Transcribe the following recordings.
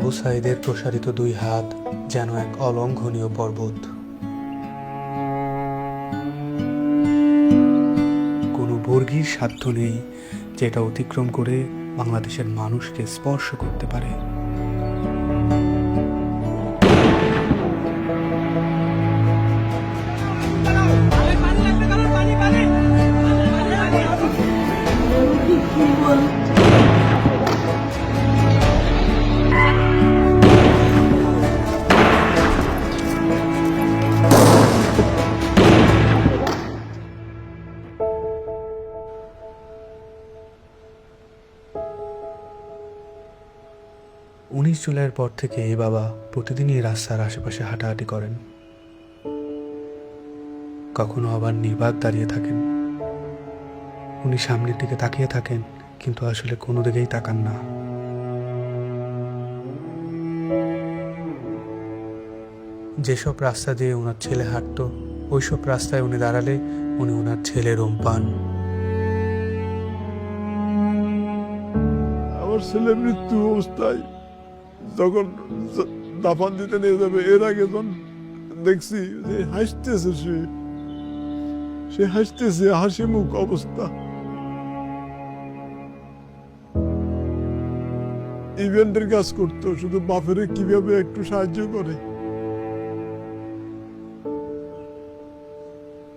আবু সাঈদের প্রসারিত দুই হাত যেন এক অলঙ্ঘনীয় পর্বত। কোনো বর্গীর সাধ্য নেই যেটা অতিক্রম করে বাংলাদেশের মানুষকে স্পর্শ করতে পারে। জুলাইয়ের পর থেকে এই বাবা প্রতিদিনই রাস্তার আশেপাশে হাঁটাহাঁটি করেন। কখনো আবার নির্বাক দাঁড়িয়ে থাকেন। উনি সামনের দিকে তাকিয়ে থাকেন, কিন্তু আসলে কোনো দিকেই তাকান না। যেসব রাস্তা দিয়ে ওনার ছেলে হাঁটতো, ওইসব রাস্তায় উনি দাঁড়ালে উনি ওনার ছেলের রোম পান। আমার ছেলে মৃত্যু অবস্থায় যখন দাফন দিতে নিয়ে যাবে, এর আগে যখন দেখছি যে হাসতেছে, সে হাসতেছে, হাসি মুখ অবস্থা। ইভেন্টের কাজ করতো, শুধু বাপের কিভাবে একটু সাহায্য করে।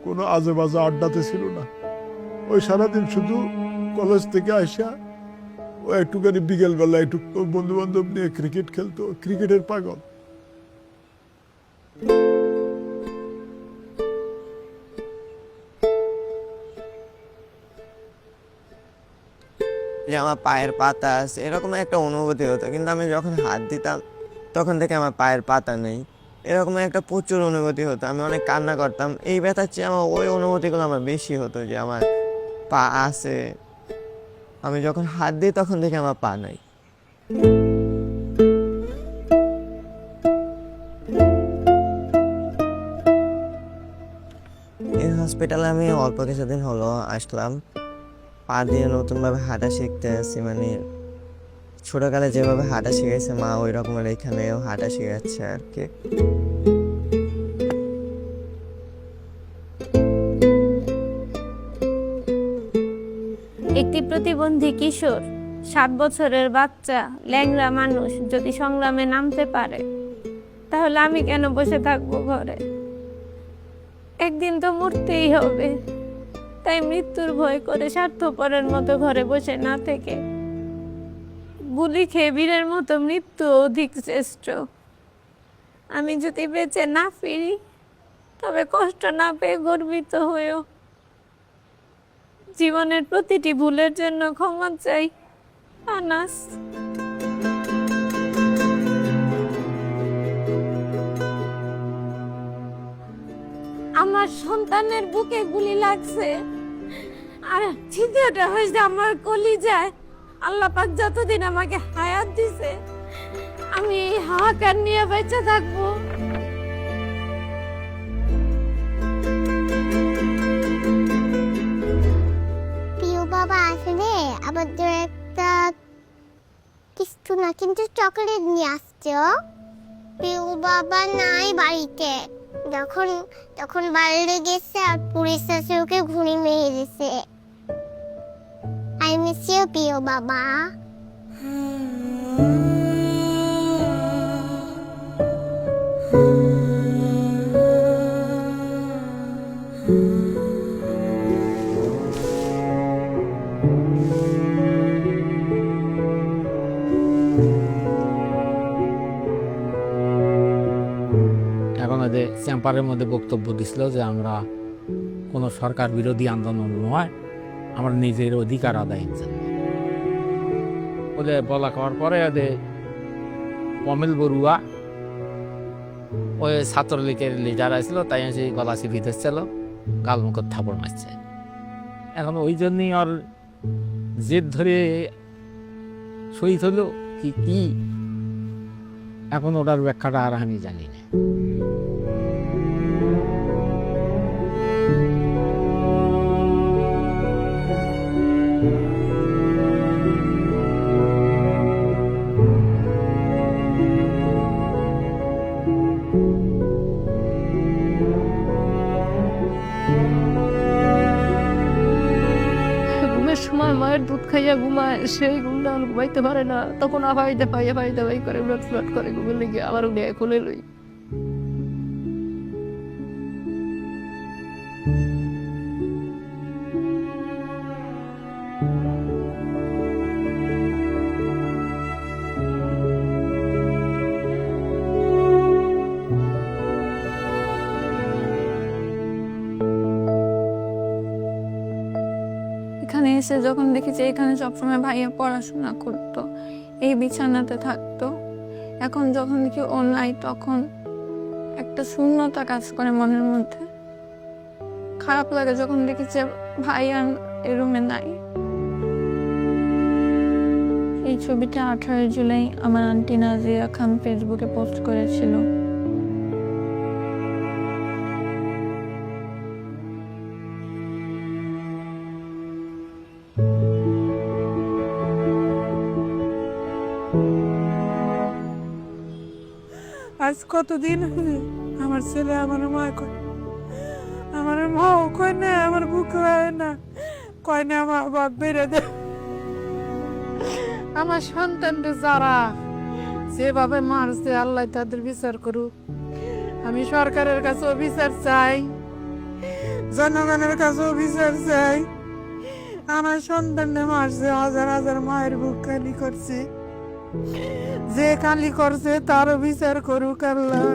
কোনো আজে বাজে আড্ডাতে ছিল না। ওই সারাদিন শুধু কলেজ থেকে আসা ও একটুখানি বিকেলবেলা একটু বন্ধু বান্ধব নিয়ে ক্রিকেট খেলতো, ক্রিকেটের পাগল। যে আমার পায়ের পাতা আছে এরকম একটা অনুভূতি হতো, কিন্তু আমি যখন হাত দিতাম তখন থেকে আমার পায়ের পাতা নেই, এরকম একটা প্রচুর অনুভূতি হতো। আমি অনেক কান্না করতাম। এই ব্যথার চেয়ে আমার ওই অনুভূতিগুলো আমার বেশি হতো, যে আমার পা আছে, আমি যখন হাত দিই তখন থেকে আমার পা নাই। এই হসপিটালে আমি অল্প কিছুদিন হলো আসলাম। পা দিয়ে নতুনভাবে হাঁটা শিখতে আছি, মানে ছোটকালে যেভাবে হাঁটা শিখেছে মা, ওই রকমের এখানেও হাঁটা শিখাচ্ছে আর কি। একটি প্রতিবন্ধী কিশোর, 7 বছরের বাচ্চা, ল্যাংড়া মানুষ যদি সংগ্রামে নামতে পারে, তাহলে আমি কেন বসে থাকবো ঘরে? একদিন তো মরতেই হবে, তাই মৃত্যুর ভয় করে স্বার্থপরের মতো ঘরে বসে না থেকে গুলি খেয়ে বীরের মতো মৃত্যু অধিক শ্রেষ্ঠ। আমি যদি বেঁচে না ফিরি, তবে কষ্ট না পেয়ে গর্বিত হয়েও জীবনের প্রতিটি ভুলের জন্য ক্ষমা চাই। আনাস। আমার সন্তানের বুকে গুলি লাগছে, আর ছিদ্রটা হয়েছে আমার কলিজায়। আল্লাহ পাক যতদিন আমাকে হায়াত দিছে, আমি এই হাহাকার নিয়ে বেঁচে থাকবো। প্রিয় বাবা আসলে আমাদের একটা কিছু না, কিন্তু চকলেট নিয়ে আসছো। প্রিয় বাবা নাই বাড়িতে, তখন বাইরে গেছে আর পুলিশ এসে ওকে ঘুড়ি মেরে দিছে। আই মিস ইউ প্রিয় বাবা। এখন ওদের চেম্বারের মধ্যে বক্তব্য দিছিল যে আমরা কোনো সরকার বিরোধী আন্দোলন নয়, আমরা নিজের অধিকার আদায়ের জন্য বলে বলা করার পরে ওদের কমিল বড়ুয়া ওই ছাত্রলীগের লিডার আসছিল, তাই সেই গলা চিপি ধরছিল, গাল মুখত থাপড় মারছে। এখন ওই জন্যই ওর জেদ ধরে শহীদ হলো কি এখন ওটার ব্যাখ্যাটা আর আমি জানি না। আমার মায়ের দুধ খাইয়া ঘুমায়, সেই ঘুমটা ঘুমাইতে পারে না, তখন আবাইতে পাইয়া পাইতে পাই করে উলট ফুলট করে ঘুমের লেগে আবার উনি খুলে লই। এখানে এসে যখন দেখি যে এখানে সবসময় ভাইয়া পড়াশোনা করতো, এই বিছানাতে থাকতো, এখন যখন দেখি ও নাই তখন একটা শূন্যতা কাজ করে মনের মধ্যে। খারাপ লাগে যখন দেখি যে ভাইয়া এই রুমে নাই। এই ছবিটা 18 জুলাই আমার আন্টি নাজিয়া খান ফেসবুকে পোস্ট করেছিল। আজ কতদিন হলো আমার ছেলে আমার মা কয়, আমার মাও কয় না, আমার বুক হয় না, কয় না আমার বাপ বেড়ে দে। আমার সন্তানকে যারা যেভাবে মারছে আল্লাহ তাদের বিচার করুক। আমি সরকারের কাছেও বিচার চাই, জনগণের কাছেও বিচার চাই। আমার সন্তানকে মারছে, হাজার হাজার মায়ের বুক খালি করছে, যে কালি করছে তারও বিচার করুক আল্লাহ।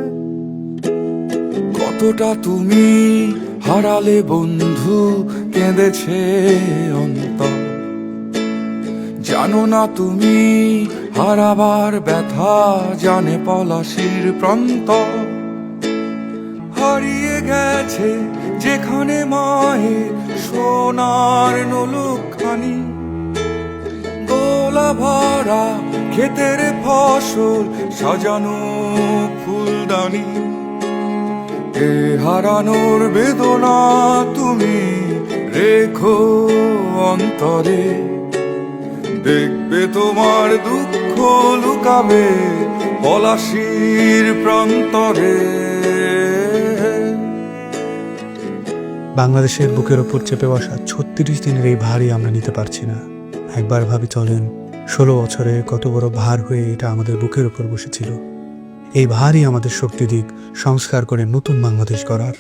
কতটা তুমি হারালে বন্ধু, কেঁদেছে অন্তর, জানো না তুমি হারাবার ব্যথা, জানে পলাশির প্রান্ত। হারিয়ে গেছে যেখানে মায়ের সোনার নলুকখানি, গোলা ভরা ক্ষেতের ফসল, সাজানো ফুলদানি। এ হারানোর বেদনা তুমি রেখো অন্তরে, দেখবে তোমার দুঃখ লুকাবে পলাশির প্রান্তরে। বাংলাদেশের বুকের ওপর চেপে বসা 36 দিনের এই ভারই আমরা নিতে পারছি না। একবার ভাবি চলেন, 16 বছরে কত বড় ভার হয়ে এটা আমাদের বুকের ওপর বসেছিল। এই ভারই আমাদের শক্তি দিক সংস্কার করে নতুন বাংলাদেশ গড়ার।